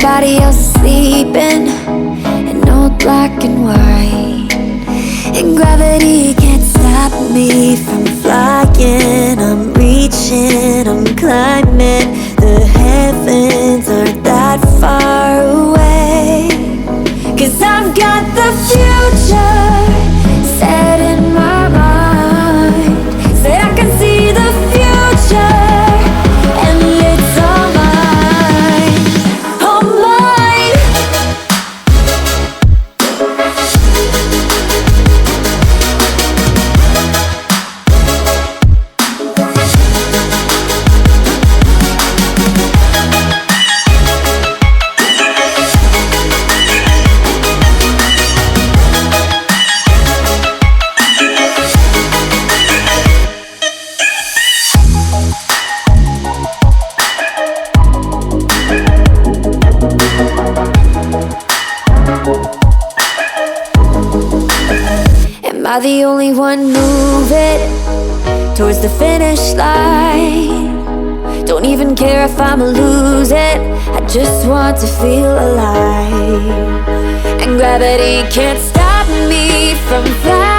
everybody else is sleeping in old black and white, and gravity can't stop me from flying. I'm reaching, I'm climbing. The heavens aren't that far away, 'cause I've got the future set in my mind. Said I can see the future, and it's all mine, all mine. Am I the only one moving towards the finish line? Don't even care if I'ma lose it, I just want to feel alive. And gravity can't stop me from flying.